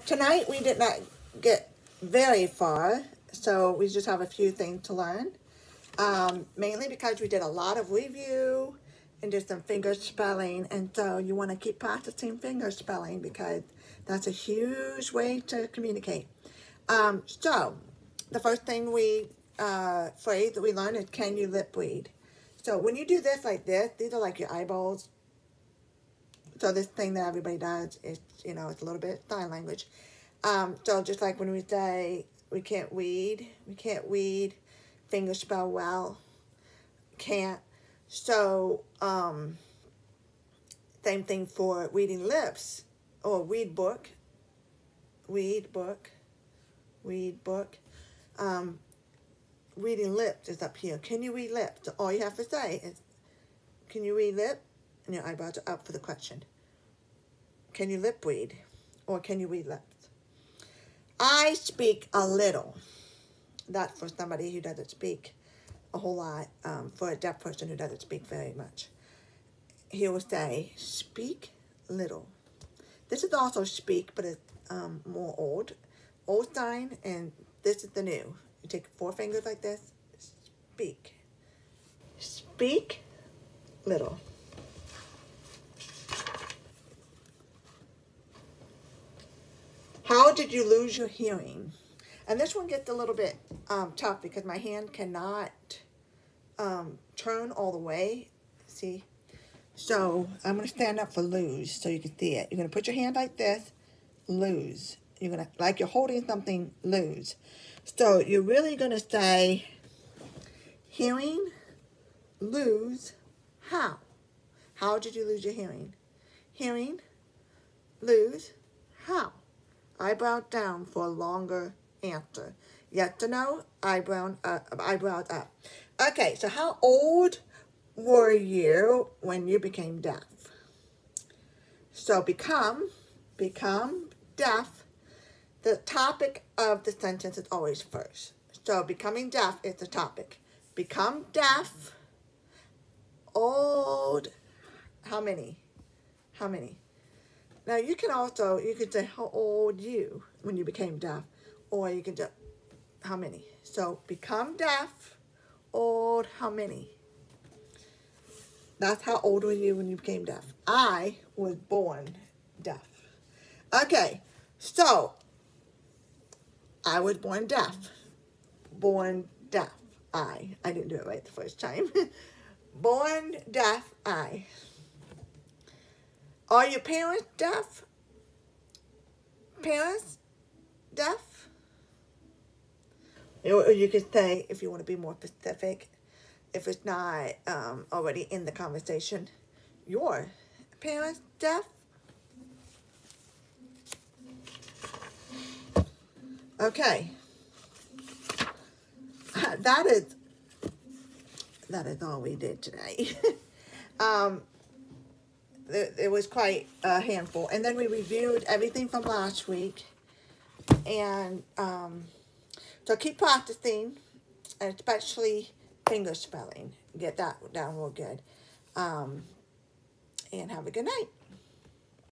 Tonight we did not get very far, so we just have a few things to learn. Mainly because we did a lot of review and did some finger spelling, and so you want to keep practicing finger spelling because that's a huge way to communicate. So the first thing phrase that we learned is, can you lip read? So when you do this like this, these are like your eyeballs. So this thing that everybody does is, it's a little bit sign language. So just like when we say, we can't read, finger spell well, can't. So, same thing for reading lips, or read book. Reading lips is up here. Can you read lips? So all you have to say is, can you read lip? And your eyebrows are up for the question. Can you lip read? Or can you read lips? I speak a little. That's for somebody who doesn't speak a whole lot. For a deaf person who doesn't speak very much, he will say, speak little. This is also speak, but it's more old sign, and this is the new. You take 4 fingers like this, speak little. How did you lose your hearing? And this one gets a little bit tough because my hand cannot turn all the way. See? So I'm going to stand up for lose so you can see it. You're going to put your hand like this, lose. You're going to, like you're holding something, lose. So you're really going to say, hearing, lose, how? How did you lose your hearing? Hearing, lose, how? Eyebrow down for a longer answer. Yes to no, eyebrows up. Okay, so how old were you when you became deaf? So become deaf. The topic of the sentence is always first. So becoming deaf is the topic. Become deaf. Old. How many? How many? Now you could say how old you when you became deaf, or you can do how many. So become deaf, old, how many? That's how old were you when you became deaf. I was born deaf. Okay, so I was born deaf. Born deaf. I didn't do it right the first time. Born deaf, I. Are your parents deaf? Parents deaf? Or you could say, if you want to be more specific, if it's not already in the conversation, your parents deaf? Okay. That is all we did today. It was quite a handful. And then we reviewed everything from last week. And so keep practicing, especially finger spelling. Get that down real good. And have a good night.